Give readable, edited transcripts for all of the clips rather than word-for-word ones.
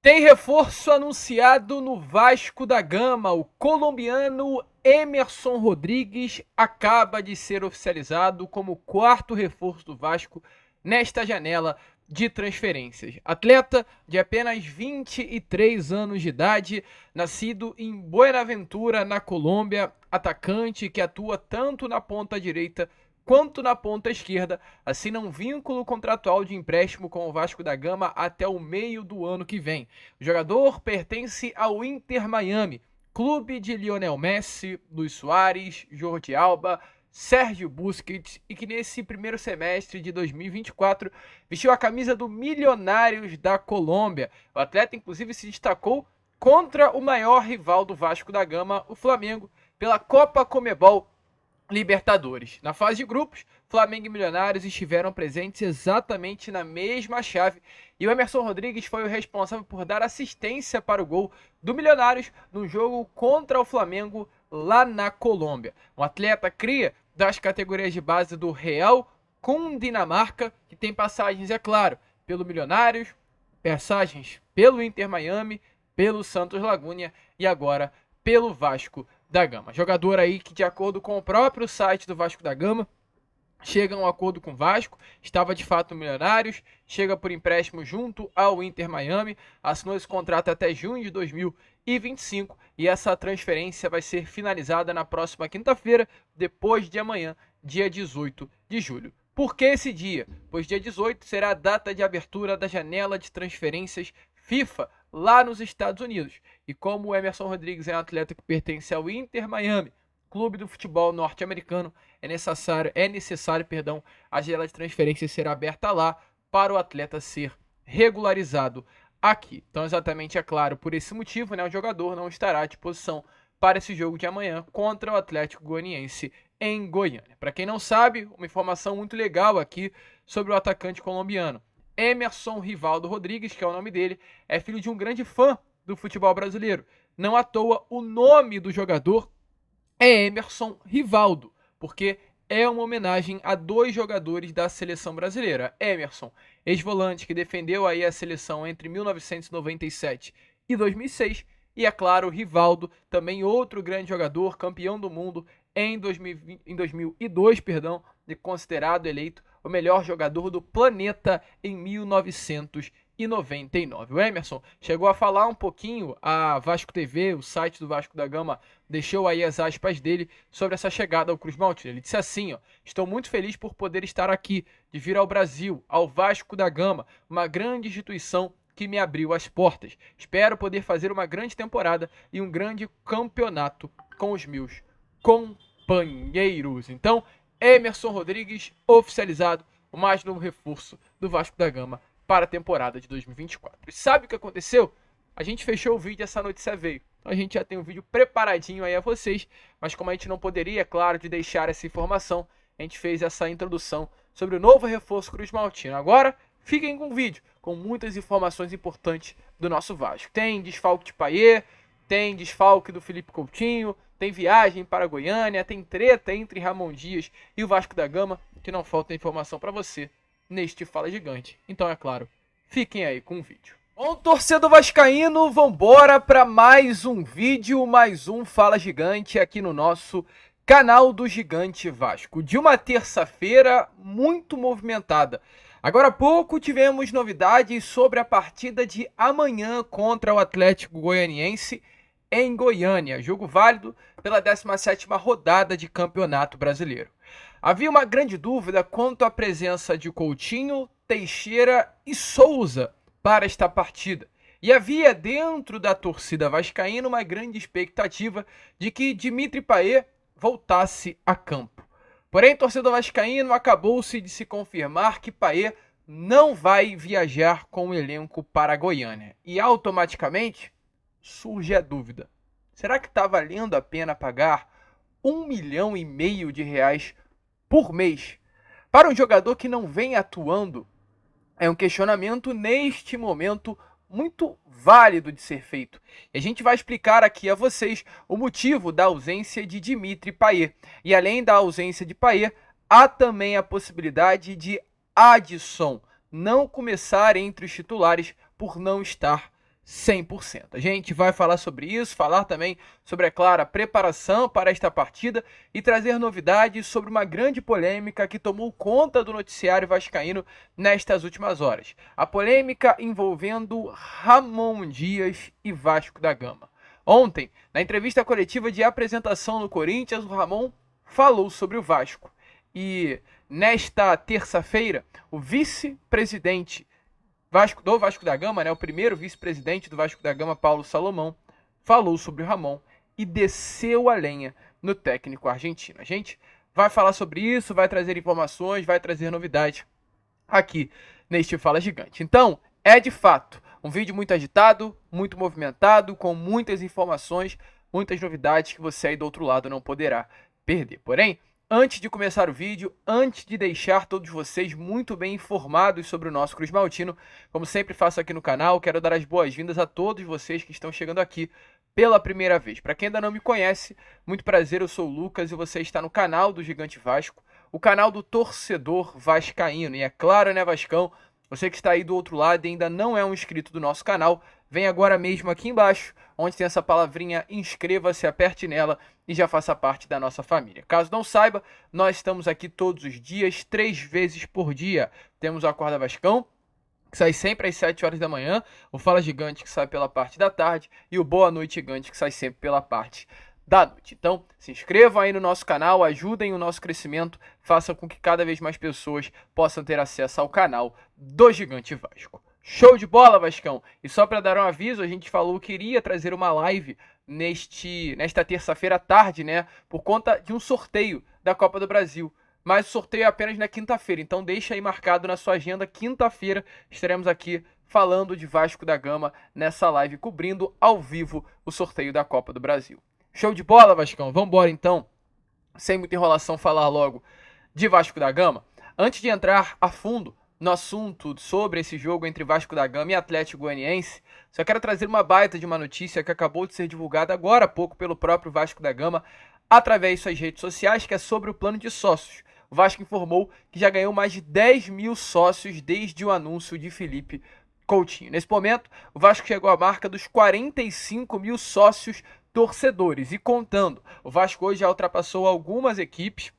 Tem reforço anunciado no Vasco da Gama. O colombiano Emerson Rodrigues acaba de ser oficializado como o quarto reforço do Vasco nesta janela de transferências. Atleta de apenas 23 anos de idade, nascido em Buenaventura, na Colômbia, atacante que atua tanto na ponta direita quanto na ponta esquerda, assina um vínculo contratual de empréstimo com o Vasco da Gama até o meio do ano que vem. O jogador pertence ao Inter Miami, clube de Lionel Messi, Luis Suárez, Jordi Alba, Sérgio Busquets, e que nesse primeiro semestre de 2024 vestiu a camisa do Milionários da Colômbia. O atleta inclusive se destacou contra o maior rival do Vasco da Gama, o Flamengo, pela Copa Conmebol Libertadores. Na fase de grupos, Flamengo e Milionários estiveram presentes exatamente na mesma chave e o Emerson Rodrigues foi o responsável por dar assistência para o gol do Milionários no jogo contra o Flamengo lá na Colômbia. Um atleta cria das categorias de base do Real Cundinamarca, que tem passagens, é claro, pelo Milionários, passagens pelo Inter Miami, pelo Santos Laguna e agora pelo Vasco da Gama. Jogador aí que, de acordo com o próprio site do Vasco da Gama, chega a um acordo com o Vasco, estava de fato no Milionários, chega por empréstimo junto ao Inter Miami, assinou esse contrato até junho de 2025 e essa transferência vai ser finalizada na próxima quinta-feira, depois de amanhã, dia 18 de julho. Por que esse dia? Pois dia 18 será a data de abertura da janela de transferências FIFA lá nos Estados Unidos. E como o Emerson Rodrigues é um atleta que pertence ao Inter Miami, clube do futebol norte-americano, é necessário, a janela de transferência ser aberta lá para o atleta ser regularizado aqui. Então, exatamente, é claro, por esse motivo, o jogador não estará à disposição para esse jogo de amanhã contra o Atlético Goianiense em Goiânia. Para quem não sabe, uma informação muito legal aqui sobre o atacante colombiano. Emerson Rivaldo Rodrigues, que é o nome dele, é filho de um grande fã do futebol brasileiro. Não à toa, o nome do jogador é Emerson Rivaldo, porque é uma homenagem a dois jogadores da seleção brasileira. Emerson, ex-volante que defendeu aí a seleção entre 1997 e 2006, e é claro, Rivaldo, também outro grande jogador, campeão do mundo em 2002, e considerado eleito o melhor jogador do planeta em 1999. O Emerson chegou a falar um pouquinho, a Vasco TV, o site do Vasco da Gama, deixou aí as aspas dele sobre essa chegada ao Cruz Maltino. Ele disse assim, estou muito feliz por poder estar aqui, de vir ao Brasil, ao Vasco da Gama, uma grande instituição que me abriu as portas. Espero poder fazer uma grande temporada e um grande campeonato com os meus companheiros. Então, Emerson Rodrigues oficializado, o mais novo reforço do Vasco da Gama para a temporada de 2024. E sabe o que aconteceu? A gente fechou o vídeo, essa notícia veio. Então a gente já tem um vídeo preparadinho aí a vocês, mas como a gente não poderia, é claro, de deixar essa informação, a gente fez essa introdução sobre o novo reforço Cruz Maltino. Agora, fiquem com o vídeo, com muitas informações importantes do nosso Vasco. Tem desfalque de Payet, tem desfalque do Felipe Coutinho, tem viagem para Goiânia, tem treta entre Ramon Dias e o Vasco da Gama, que não falta informação para você neste Fala Gigante. Então, é claro, fiquem aí com o vídeo. Bom, torcedor vascaíno, vambora para mais um vídeo, mais um Fala Gigante aqui no nosso canal do Gigante Vasco. De uma terça-feira muito movimentada. Agora há pouco tivemos novidades sobre a partida de amanhã contra o Atlético Goianiense em Goiânia, jogo válido pela 17ª rodada de Campeonato Brasileiro. Havia uma grande dúvida quanto à presença de Coutinho, Teixeira e Souza para esta partida. E havia dentro da torcida vascaína uma grande expectativa de que Dimitri Payet voltasse a campo. Porém, torcedor vascaíno, acabou-se de se confirmar que Payet não vai viajar com o elenco para Goiânia. E automaticamente surge a dúvida. Será que está valendo a pena pagar R$1,5 milhão por mês para um jogador que não vem atuando? É um questionamento neste momento muito válido de ser feito. E a gente vai explicar aqui a vocês o motivo da ausência de Dimitri Payet. E além da ausência de Payet, há também a possibilidade de Adson não começar entre os titulares por não estar 100%. A gente vai falar sobre isso, falar também sobre, é claro, a preparação para esta partida e trazer novidades sobre uma grande polêmica que tomou conta do noticiário vascaíno nestas últimas horas. A polêmica envolvendo Ramon Dias e Vasco da Gama. Ontem, na entrevista coletiva de apresentação no Corinthians, o Ramon falou sobre o Vasco. E nesta terça-feira, o vice-presidente do Vasco da Gama, né, o primeiro vice-presidente do Vasco da Gama, Paulo Salomão, falou sobre o Ramon e desceu a lenha no técnico argentino. A gente vai falar sobre isso, vai trazer informações, vai trazer novidades aqui neste Fala Gigante. Então, é de fato um vídeo muito agitado, muito movimentado, com muitas informações, muitas novidades que você aí do outro lado não poderá perder. Porém, antes de começar o vídeo, antes de deixar todos vocês muito bem informados sobre o nosso Cruz Maltino, como sempre faço aqui no canal, quero dar as boas-vindas a todos vocês que estão chegando aqui pela primeira vez. Para quem ainda não me conhece, muito prazer, eu sou o Lucas e você está no canal do Gigante Vasco, o canal do torcedor vascaíno. E é claro, né, Vascão, você que está aí do outro lado e ainda não é um inscrito do nosso canal, vem agora mesmo aqui embaixo, onde tem essa palavrinha inscreva-se, aperte nela e já faça parte da nossa família. Caso não saiba, nós estamos aqui todos os dias, 3 vezes por dia. Temos o Acorda Vascão, que sai sempre às 7 horas da manhã, o Fala Gigante, que sai pela parte da tarde, e o Boa Noite Gigante, que sai sempre pela parte da noite. Então, se inscrevam aí no nosso canal, ajudem o nosso crescimento, façam com que cada vez mais pessoas possam ter acesso ao canal do Gigante Vasco. Show de bola, Vascão! E só para dar um aviso, a gente falou que iria trazer uma live nesta terça-feira à tarde, né? Por conta de um sorteio da Copa do Brasil. Mas o sorteio é apenas na quinta-feira, então deixa aí marcado na sua agenda. Quinta-feira estaremos aqui falando de Vasco da Gama nessa live, cobrindo ao vivo o sorteio da Copa do Brasil. Show de bola, Vascão? Vamos embora então, sem muita enrolação, falar logo de Vasco da Gama. Antes de entrar a fundo no assunto sobre esse jogo entre Vasco da Gama e Atlético Goianiense, só quero trazer uma baita de uma notícia que acabou de ser divulgada agora há pouco pelo próprio Vasco da Gama através de suas redes sociais, que é sobre o plano de sócios. O Vasco informou que já ganhou mais de 10 mil sócios desde o anúncio de Felipe Coutinho. Nesse momento, o Vasco chegou à marca dos 45 mil sócios torcedores e contando. O Vasco hoje já ultrapassou algumas equipes,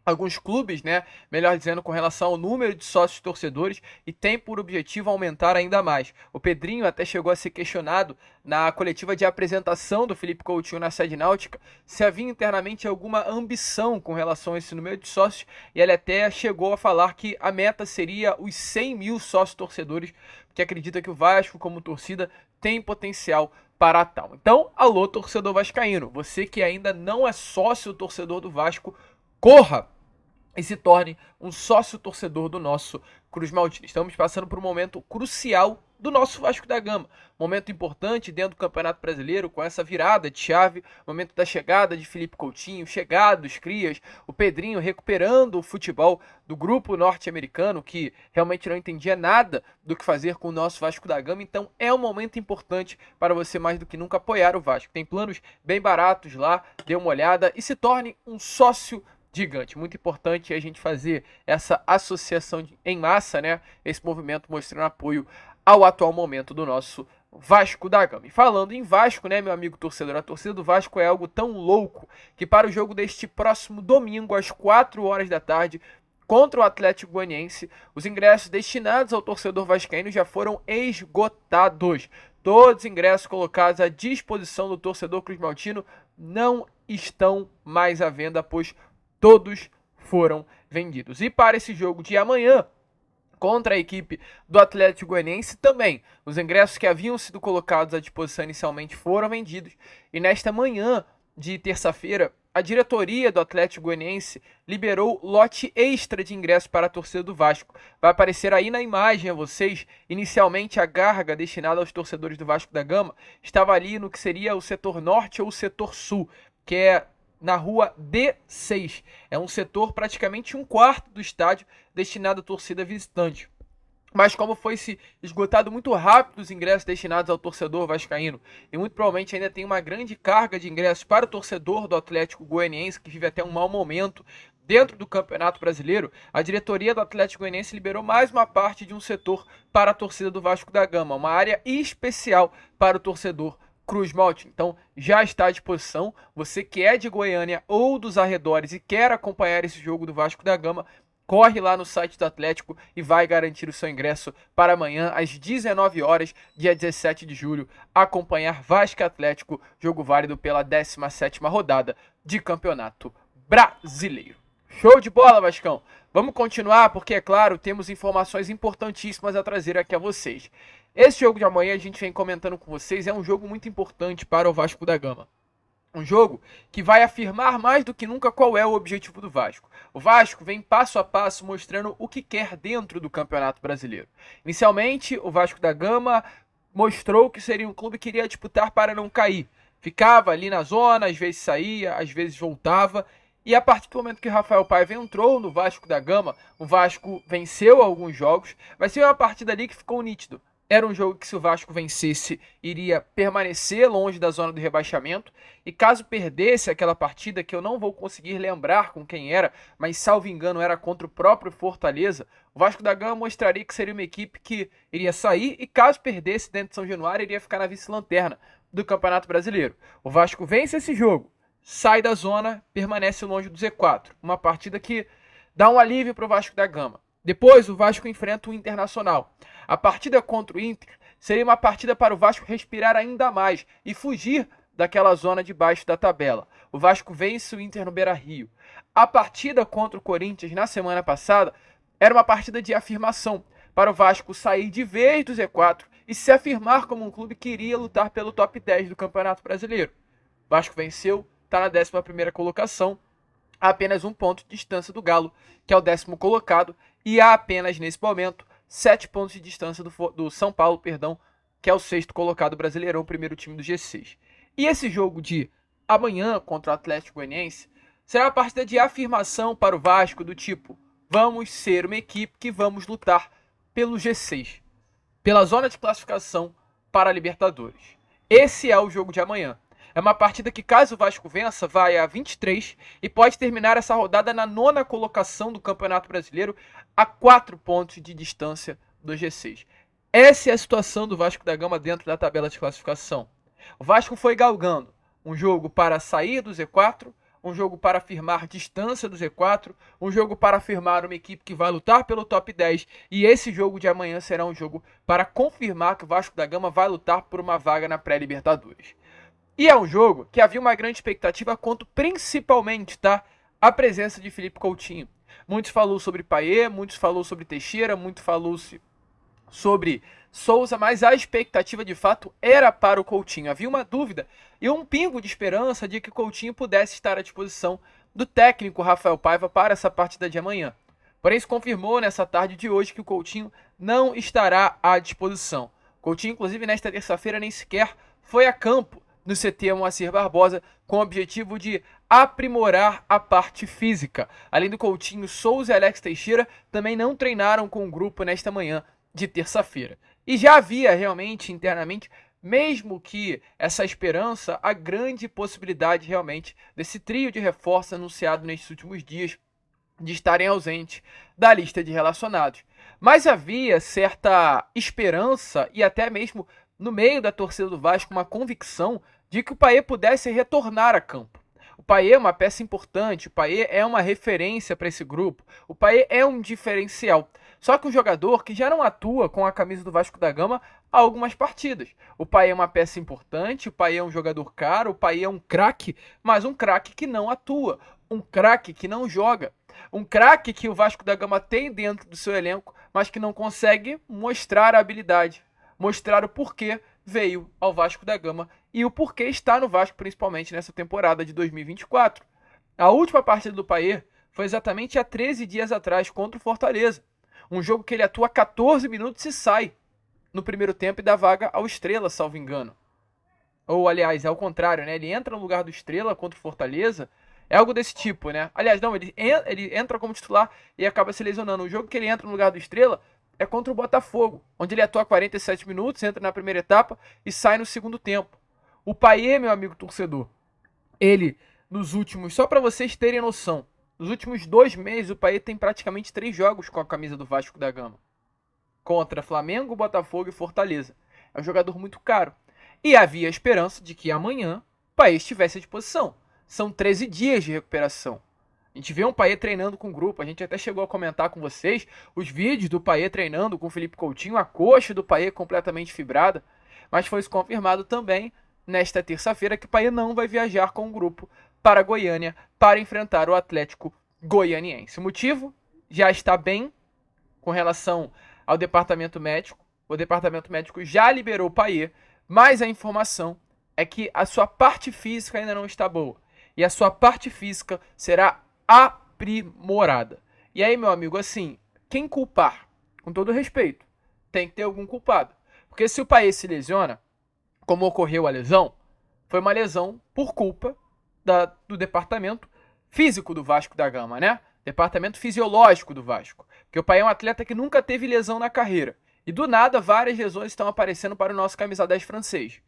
alguns clubes, né, melhor dizendo, com relação ao número de sócios torcedores, e tem por objetivo aumentar ainda mais. O Pedrinho até chegou a ser questionado na coletiva de apresentação do Felipe Coutinho na sede náutica se havia internamente alguma ambição com relação a esse número de sócios, e ele até chegou a falar que a meta seria os 100 mil sócios torcedores, porque acredita que o Vasco, como torcida, tem potencial para tal. Então, alô, torcedor vascaíno, você que ainda não é sócio torcedor do Vasco, corra e se torne um sócio torcedor do nosso Cruz Maltino. Estamos passando por um momento crucial do nosso Vasco da Gama. Momento importante dentro do Campeonato Brasileiro, com essa virada de chave, momento da chegada de Felipe Coutinho, chegada dos Crias, o Pedrinho recuperando o futebol do grupo norte-americano, que realmente não entendia nada do que fazer com o nosso Vasco da Gama. Então é um momento importante para você mais do que nunca apoiar o Vasco. Tem planos bem baratos lá, dê uma olhada e se torne um sócio gigante. Muito importante a gente fazer essa associação em massa, né? Esse movimento mostrando apoio ao atual momento do nosso Vasco da Gama. E falando em Vasco, né, meu amigo torcedor, a torcida do Vasco é algo tão louco que para o jogo deste próximo domingo, às 4 horas da tarde, contra o Atlético Goianiense, os ingressos destinados ao torcedor vascaíno já foram esgotados. Todos os ingressos colocados à disposição do torcedor Cruz Maltino não estão mais à venda, pois todos foram vendidos. E para esse jogo de amanhã, contra a equipe do Atlético Goianiense, também os ingressos que haviam sido colocados à disposição inicialmente foram vendidos. E nesta manhã de terça-feira, a diretoria do Atlético Goianiense liberou lote extra de ingressos para a torcida do Vasco. Vai aparecer aí na imagem a vocês, inicialmente a carga destinada aos torcedores do Vasco da Gama estava ali no que seria o setor norte ou o setor sul, que é na rua D6. É um setor praticamente 1/4 do estádio destinado à torcida visitante. Mas como foi se esgotado muito rápido os ingressos destinados ao torcedor vascaíno, e muito provavelmente ainda tem uma grande carga de ingressos para o torcedor do Atlético Goianiense, que vive até um mau momento Dentro do Campeonato Brasileiro, a diretoria do Atlético Goianiense liberou mais uma parte de um setor para a torcida do Vasco da Gama, uma área especial para o torcedor Cruz Malta. Então já está à disposição. Você que é de Goiânia ou dos arredores e quer acompanhar esse jogo do Vasco da Gama, corre lá no site do Atlético e vai garantir o seu ingresso para amanhã às 19 horas, dia 17 de julho, acompanhar Vasco e Atlético, jogo válido pela 17ª rodada de Campeonato Brasileiro. Show de bola, Vascão! Vamos continuar porque, é claro, temos informações importantíssimas a trazer aqui a vocês. Esse jogo de amanhã, a gente vem comentando com vocês, é um jogo muito importante para o Vasco da Gama. Um jogo que vai afirmar mais do que nunca qual é o objetivo do Vasco. O Vasco vem passo a passo mostrando o que quer dentro do Campeonato Brasileiro. Inicialmente, o Vasco da Gama mostrou que seria um clube que iria disputar para não cair. Ficava ali na zona, às vezes saía, às vezes voltava. E a partir do momento que Rafael Paiva entrou no Vasco da Gama, o Vasco venceu alguns jogos. Vai ser uma partida ali que ficou nítido. Era um jogo que, se o Vasco vencesse, iria permanecer longe da zona do rebaixamento. E caso perdesse aquela partida, que eu não vou conseguir lembrar com quem era, mas salvo engano era contra o próprio Fortaleza, o Vasco da Gama mostraria que seria uma equipe que iria sair e, caso perdesse dentro de São Januário, iria ficar na vice-lanterna do Campeonato Brasileiro. O Vasco vence esse jogo, sai da zona, permanece longe do Z4. Uma partida que dá um alívio para o Vasco da Gama. Depois o Vasco enfrenta o Internacional. A partida contra o Inter seria uma partida para o Vasco respirar ainda mais e fugir daquela zona de baixo da tabela. O Vasco vence o Inter no Beira-Rio. A partida contra o Corinthians na semana passada era uma partida de afirmação para o Vasco sair de vez do Z4 e se afirmar como um clube que iria lutar pelo top 10 do Campeonato Brasileiro. O Vasco venceu, está na 11ª colocação, a apenas um ponto de distância do Galo, que é o 10º colocado, e há apenas, nesse momento, 7 pontos de distância do São Paulo, que é o 6º colocado brasileirão, o primeiro time do G6. E esse jogo de amanhã contra o Atlético Goianiense será uma partida de afirmação para o Vasco, do tipo, vamos ser uma equipe que vamos lutar pelo G6, pela zona de classificação para a Libertadores. Esse é o jogo de amanhã. É uma partida que, caso o Vasco vença, vai a 23 e pode terminar essa rodada na 9ª colocação do Campeonato Brasileiro, a 4 pontos de distância do G6. Essa é a situação do Vasco da Gama dentro da tabela de classificação. O Vasco foi galgando um jogo para sair do Z4, um jogo para afirmar distância do Z4, um jogo para afirmar uma equipe que vai lutar pelo top 10, e esse jogo de amanhã será um jogo para confirmar que o Vasco da Gama vai lutar por uma vaga na pré-Libertadores. E é um jogo que havia uma grande expectativa quanto principalmente, a presença de Felipe Coutinho. Muitos falou sobre Payet, muitos falou sobre Teixeira, muitos falou sobre Souza, mas a expectativa de fato era para o Coutinho. Havia uma dúvida e um pingo de esperança de que o Coutinho pudesse estar à disposição do técnico Rafael Paiva para essa partida de amanhã. Porém, se confirmou nessa tarde de hoje que o Coutinho não estará à disposição. O Coutinho, inclusive, nesta terça-feira nem sequer foi a campo no CT Moacir Barbosa, com o objetivo de aprimorar a parte física. Além do Coutinho, Souza e Alex Teixeira também não treinaram com o grupo nesta manhã de terça-feira. E já havia realmente internamente, mesmo que essa esperança, a grande possibilidade realmente desse trio de reforços anunciado nestes últimos dias de estarem ausentes da lista de relacionados. Mas havia certa esperança e até mesmo no meio da torcida do Vasco uma convicção de que o Payet pudesse retornar a campo. O Payet é uma peça importante, o Payet é uma referência para esse grupo, o Payet é um diferencial. Só que um jogador que já não atua com a camisa do Vasco da Gama há algumas partidas. O Payet é uma peça importante, o Payet é um jogador caro, o Payet é um craque, mas um craque que não atua, um craque que não joga. Um craque que o Vasco da Gama tem dentro do seu elenco, mas que não consegue mostrar a habilidade, mostrar o porquê veio ao Vasco da Gama e o porquê está no Vasco, principalmente nessa temporada de 2024. A última partida do Payet foi exatamente há 13 dias atrás contra o Fortaleza. Um jogo que ele atua 14 minutos e sai no primeiro tempo e dá vaga ao Estrela, salvo engano. Ou, aliás, é ao contrário, né? Ele entra no lugar do Estrela contra o Fortaleza. É algo desse tipo, né? Aliás, não, ele entra como titular e acaba se lesionando. O jogo que ele entra no lugar do Estrela é contra o Botafogo, onde ele atua 47 minutos, entra na primeira etapa e sai no segundo tempo. O Payet, meu amigo torcedor, ele, nos últimos, só para vocês terem noção, Nos últimos 2 meses, o Payet tem praticamente 3 jogos com a camisa do Vasco da Gama. Contra Flamengo, Botafogo e Fortaleza. É um jogador muito caro. E havia esperança de que amanhã o Payet estivesse à disposição. São 13 dias de recuperação. A gente vê um Payet treinando com o grupo. A gente até chegou a comentar com vocês os vídeos do Payet treinando com o Felipe Coutinho, a coxa do Payet completamente fibrada. Mas foi confirmado também nesta terça-feira que o Payet não vai viajar com o grupo para Goiânia para enfrentar o Atlético Goianiense. O motivo já está bem com relação ao departamento médico. O departamento médico já liberou o Payet, mas a informação é que a sua parte física ainda não está boa. E a sua parte física será aprimorada. E aí, meu amigo, assim, quem culpar? Com todo respeito, tem que ter algum culpado. Porque se o Payet se lesiona, como ocorreu a lesão, foi uma lesão por culpa do departamento físico do Vasco da Gama, né? Departamento fisiológico do Vasco. Porque o Payet é um atleta que nunca teve lesão na carreira. E do nada, várias lesões estão aparecendo para o nosso camisa 10 francês.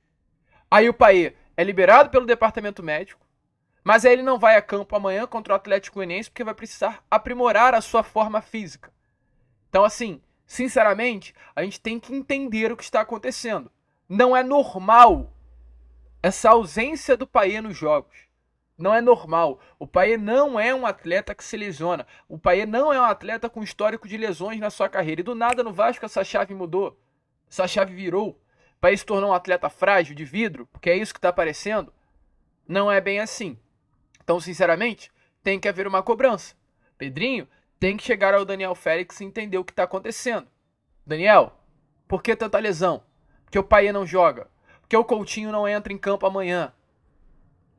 Aí o Payet é liberado pelo departamento médico, mas aí ele não vai a campo amanhã contra o Atlético Goianiense porque vai precisar aprimorar a sua forma física. Então, assim, sinceramente, a gente tem que entender o que está acontecendo. Não é normal essa ausência do Payet nos jogos. Não é normal. O Payet não é um atleta que se lesiona. O Payet não é um atleta com histórico de lesões na sua carreira. E do nada no Vasco essa chave mudou. Essa chave virou. O Payet se tornou um atleta frágil, de vidro, porque é isso que está aparecendo. Não é bem assim. Então, sinceramente, tem que haver uma cobrança. Pedrinho tem que chegar ao Daniel Félix e entender o que está acontecendo. Daniel, por que tanta lesão? Porque o Payet não joga. Porque o Coutinho não entra em campo amanhã.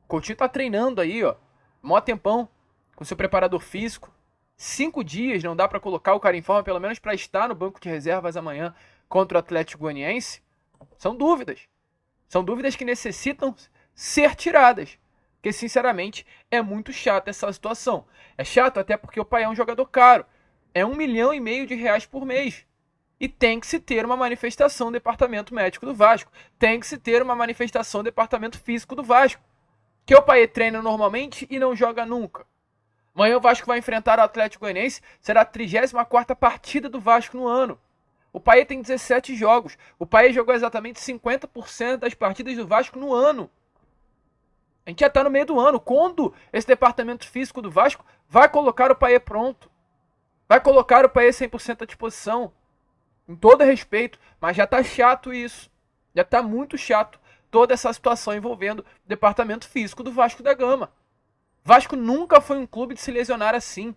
O Coutinho tá treinando aí, ó, mó tempão, com seu preparador físico. 5 dias não dá para colocar o cara em forma, pelo menos para estar no banco de reservas amanhã contra o Atlético Goianiense? São dúvidas. São dúvidas que necessitam ser tiradas. Porque, sinceramente, é muito chato essa situação. É chato até porque o Payet é um jogador caro. É R$1,5 milhão por mês. E tem que se ter uma manifestação do departamento médico do Vasco. Tem que se ter uma manifestação do departamento físico do Vasco. Que o Payet treina normalmente e não joga nunca. Amanhã o Vasco vai enfrentar o Atlético Goianiense. Será a 34ª partida do Vasco no ano. O Payet tem 17 jogos. O Payet jogou exatamente 50% das partidas do Vasco no ano. A gente já está no meio do ano. Quando esse departamento físico do Vasco vai colocar o Payet pronto? Vai colocar o Payet 100% à disposição? Com todo respeito, mas já está chato isso. Já está muito chato toda essa situação envolvendo o departamento físico do Vasco da Gama. Vasco nunca foi um clube de se lesionar assim.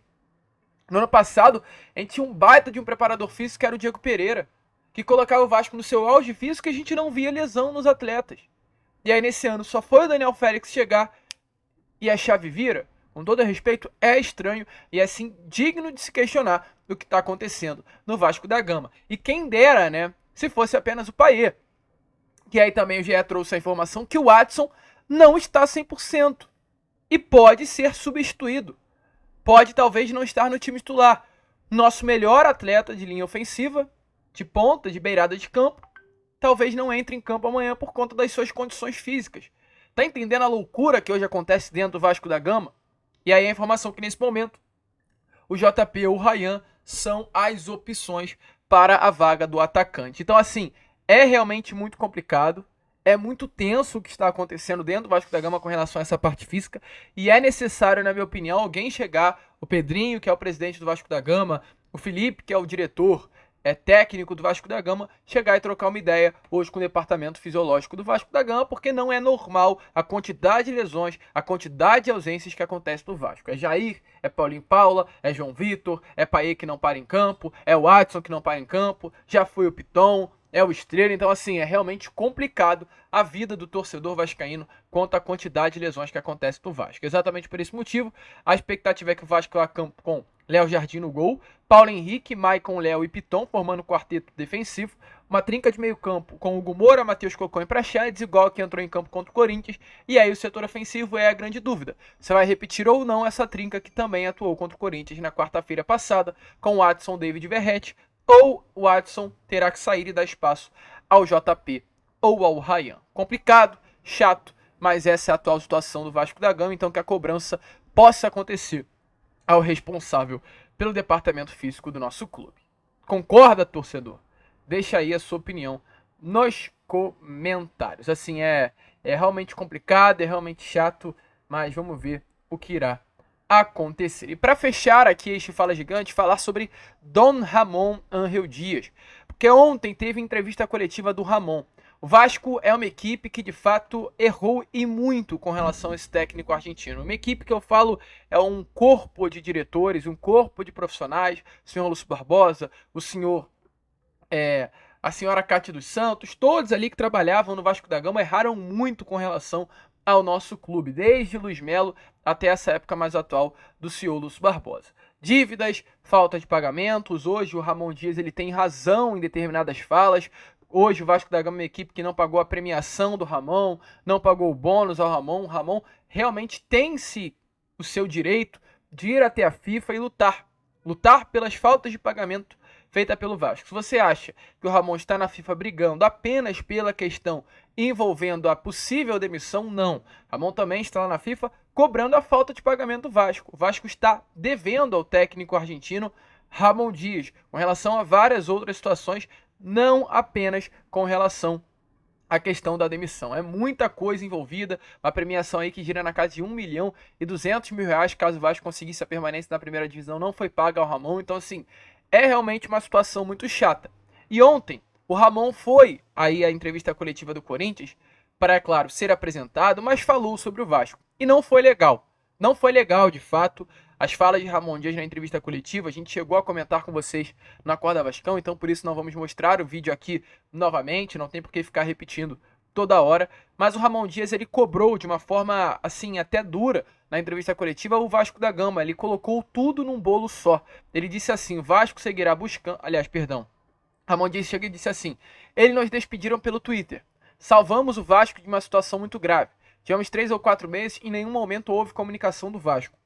No ano passado, a gente tinha um baita de um preparador físico que era o Diego Pereira, que colocava o Vasco no seu auge físico e a gente não via lesão nos atletas. E aí nesse ano só foi o Daniel Félix chegar e a chave vira. Com todo respeito, é estranho e é assim digno de se questionar o que está acontecendo no Vasco da Gama. E quem dera, né, se fosse apenas o Payet. Que aí também o GE trouxe a informação que o Watson não está 100% e pode ser substituído. Pode talvez não estar no time titular. Nosso melhor atleta de linha ofensiva, de ponta, de beirada de campo, talvez não entre em campo amanhã por conta das suas condições físicas. Tá entendendo a loucura que hoje acontece dentro do Vasco da Gama? E aí a informação que nesse momento o JP ou o Ryan são as opções para a vaga do atacante. Então assim, é realmente muito complicado, é muito tenso o que está acontecendo dentro do Vasco da Gama com relação a essa parte física e é necessário, na minha opinião, alguém chegar, o Pedrinho, que é o presidente do Vasco da Gama, o Felipe, que é o diretor técnico do Vasco da Gama, chegar e trocar uma ideia hoje com o departamento fisiológico do Vasco da Gama, porque não é normal a quantidade de lesões, a quantidade de ausências que acontece no Vasco. É Jair, é Paulinho Paula, é João Vitor, é Payet que não para em campo, é o Watson que não para em campo, já foi o Piton, é o Estrela. Então assim, é realmente complicado a vida do torcedor vascaíno quanto à quantidade de lesões que acontece no Vasco. Exatamente por esse motivo, a expectativa é que o Vasco vá a campo com Léo Jardim no gol, Paulo Henrique, Maicon, Léo e Piton formando um quarteto defensivo, uma trinca de meio campo com Hugo Moura, Matheus Cocão e Praxedes, igual que entrou em campo contra o Corinthians, e aí o setor ofensivo é a grande dúvida. Você vai repetir ou não essa trinca que também atuou contra o Corinthians na quarta-feira passada, com o Watson, David e Verratti, ou o Watson terá que sair e dar espaço ao JP ou ao Ryan. Complicado, chato, mas essa é a atual situação do Vasco da Gama, então que a cobrança possa acontecer ao responsável pelo departamento físico do nosso clube. Concorda, torcedor? Deixa aí a sua opinião nos comentários. Assim, é realmente complicado, é realmente chato, mas vamos ver o que irá acontecer. E para fechar aqui este Fala Gigante, falar sobre Dom Ramon Ángel Dias. Porque ontem teve entrevista coletiva do Ramon. O Vasco é uma equipe que de fato errou e muito com relação a esse técnico argentino. Uma equipe que eu falo é um corpo de diretores, um corpo de profissionais, o senhor Lúcio Barbosa, o senhor a senhora Cátia dos Santos, todos ali que trabalhavam no Vasco da Gama erraram muito com relação ao nosso clube, desde Luiz Melo até essa época mais atual do senhor Lúcio Barbosa. Dívidas, falta de pagamentos, hoje o Ramon Dias ele tem razão em determinadas falas. Hoje o Vasco da Gama é uma equipe que não pagou a premiação do Ramon, não pagou o bônus ao Ramon. O Ramon realmente tem-se o seu direito de ir até a FIFA e lutar pelas faltas de pagamento feita pelo Vasco. Se você acha que o Ramon está na FIFA brigando apenas pela questão envolvendo a possível demissão, não. Ramon também está lá na FIFA cobrando a falta de pagamento do Vasco. O Vasco está devendo ao técnico argentino Ramon Dias com relação a várias outras situações, não apenas com relação à questão da demissão. É muita coisa envolvida, uma premiação aí que gira na casa de 1.200.000 reais, caso o Vasco conseguisse a permanência na primeira divisão, não foi paga ao Ramon. Então, assim, é realmente uma situação muito chata. E ontem, o Ramon foi aí à entrevista coletiva do Corinthians para, é claro, ser apresentado, mas falou sobre o Vasco. E não foi legal. Não foi legal, de fato, as falas de Ramon Dias na entrevista coletiva. A gente chegou a comentar com vocês no Acorda Vascão, então por isso não vamos mostrar o vídeo aqui novamente, não tem por que ficar repetindo toda hora. Mas o Ramon Dias, ele cobrou de uma forma, assim, até dura, na entrevista coletiva, o Vasco da Gama. Ele colocou tudo num bolo só. Ele disse assim, o Vasco seguirá buscando... Ramon Dias chega e disse assim, eles nos despediram pelo Twitter. Salvamos o Vasco de uma situação muito grave. Tivemos 3 ou 4 meses e em nenhum momento houve comunicação do Vasco.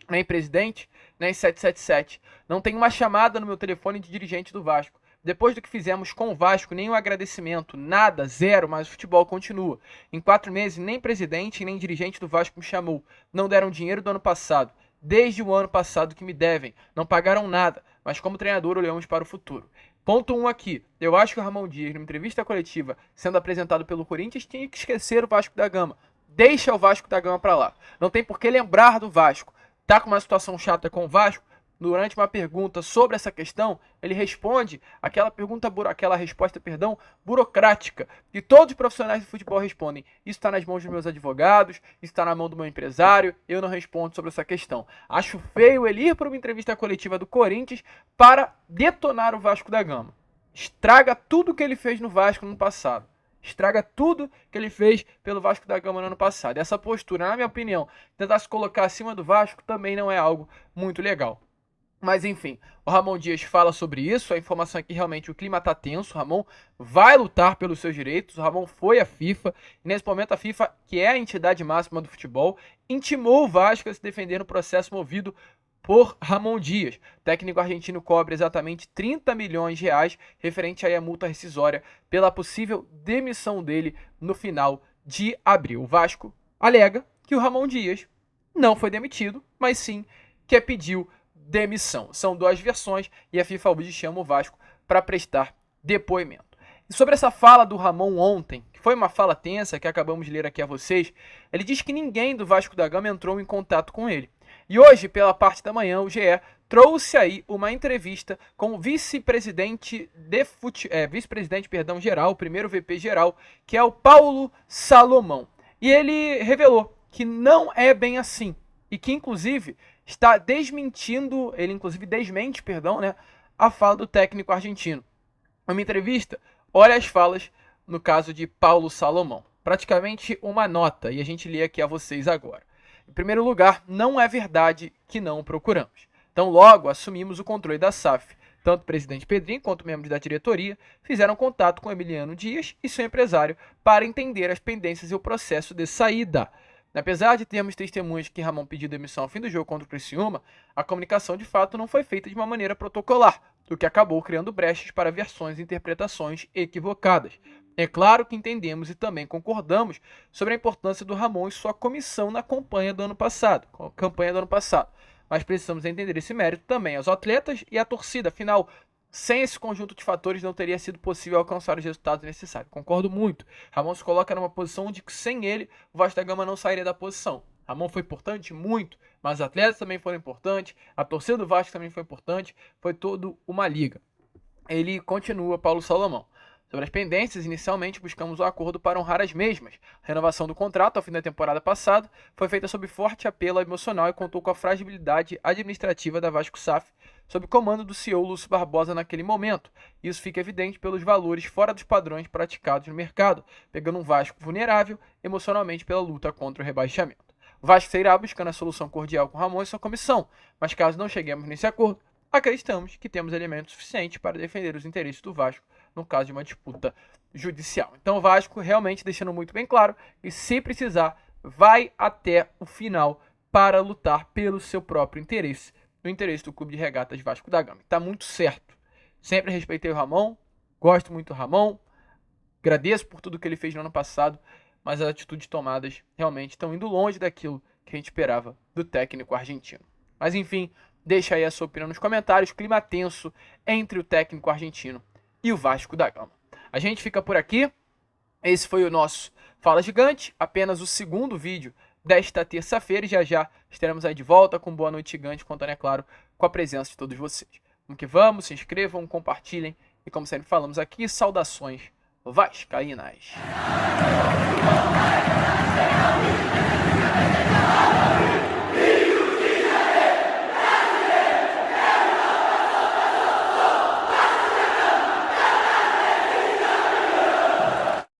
Nem presidente, nem 777. Não tem uma chamada no meu telefone de dirigente do Vasco. Depois do que fizemos com o Vasco, nenhum agradecimento, nada, zero, mas o futebol continua. Em 4 meses, nem presidente nem dirigente do Vasco me chamou. Não deram dinheiro do ano passado. Desde o ano passado que me devem. Não pagaram nada, mas como treinador olhamos para o futuro. Ponto 1 aqui. Eu acho que o Ramon Dias, numa entrevista coletiva, sendo apresentado pelo Corinthians, tinha que esquecer o Vasco da Gama. Deixa o Vasco da Gama para lá. Não tem por que lembrar do Vasco. Tá com uma situação chata com o Vasco? Durante uma pergunta sobre essa questão, ele responde aquela resposta burocrática, que todos os profissionais de futebol respondem. Isso está nas mãos dos meus advogados, isso está na mão do meu empresário, eu não respondo sobre essa questão. Acho feio ele ir para uma entrevista coletiva do Corinthians para detonar o Vasco da Gama. Estraga tudo que ele fez no Vasco no passado. Estraga tudo que ele fez pelo Vasco da Gama no ano passado. Essa postura, na minha opinião, tentar se colocar acima do Vasco também não é algo muito legal. Mas enfim, o Ramon Dias fala sobre isso, a informação é que realmente o clima está tenso, o Ramon vai lutar pelos seus direitos, o Ramon foi à FIFA, e nesse momento a FIFA, que é a entidade máxima do futebol, intimou o Vasco a se defender no processo movido por Ramon Dias. O técnico argentino cobra exatamente 30 milhões de reais, referente aí à multa rescisória, pela possível demissão dele no final de abril. O Vasco alega que o Ramon Dias não foi demitido, mas sim que pediu demissão. São 2 versões e a FIFA hoje chama o Vasco para prestar depoimento. E sobre essa fala do Ramon ontem, que foi uma fala tensa que acabamos de ler aqui a vocês, ele diz que ninguém do Vasco da Gama entrou em contato com ele. E hoje, pela parte da manhã, o GE trouxe aí uma entrevista com o vice-presidente geral, o primeiro VP geral, que é o Paulo Salomão. E ele revelou que não é bem assim e que, inclusive, está desmentindo, ele inclusive desmente, a fala do técnico argentino. Numa entrevista, olha as falas no caso de Paulo Salomão. Praticamente uma nota, e a gente lê aqui a vocês agora. Em primeiro lugar, não é verdade que não o procuramos. Então, logo, assumimos o controle da SAF. Tanto o presidente Pedrinho quanto membros da diretoria fizeram contato com Emiliano Dias e seu empresário para entender as pendências e o processo de saída. Apesar de termos testemunhas que Ramon pediu demissão ao fim do jogo contra o Criciúma, a comunicação de fato não foi feita de uma maneira protocolar, o que acabou criando brechas para versões e interpretações equivocadas. É claro que entendemos e também concordamos sobre a importância do Ramon e sua comissão na campanha do ano passado. mas precisamos entender esse mérito também aos atletas e à torcida. Afinal, sem esse conjunto de fatores não teria sido possível alcançar os resultados necessários. Concordo muito. Ramon se coloca numa posição onde sem ele o Vasco da Gama não sairia da posição. Ramon foi importante? Muito. Mas os atletas também foram importantes. A torcida do Vasco também foi importante. Foi toda uma liga. Ele continua, Paulo Salomão. Sobre as pendências, inicialmente buscamos um acordo para honrar as mesmas. A renovação do contrato ao fim da temporada passada foi feita sob forte apelo emocional e contou com a fragilidade administrativa da Vasco SAF, sob comando do CEO Lúcio Barbosa naquele momento. Isso fica evidente pelos valores fora dos padrões praticados no mercado, pegando um Vasco vulnerável emocionalmente pela luta contra o rebaixamento. O Vasco sairá buscando a solução cordial com Ramon e sua comissão, mas caso não cheguemos nesse acordo, acreditamos que temos elementos suficientes para defender os interesses do Vasco no caso de uma disputa judicial. Então o Vasco realmente deixando muito bem claro que se precisar, vai até o final para lutar pelo seu próprio interesse, no interesse do Clube de Regatas Vasco da Gama. Está muito certo. Sempre respeitei o Ramon, gosto muito do Ramon, agradeço por tudo que ele fez no ano passado, mas as atitudes tomadas realmente estão indo longe daquilo que a gente esperava do técnico argentino. Mas enfim, deixa aí a sua opinião nos comentários. Clima tenso entre o técnico argentino e o Vasco da Gama. A gente fica por aqui. Esse foi o nosso Fala Gigante, apenas o segundo vídeo desta terça-feira. E já estaremos aí de volta com Boa Noite Gigante, contando, é claro, com a presença de todos vocês. Vamos que vamos, se inscrevam, compartilhem. E como sempre falamos aqui, saudações vascaínas.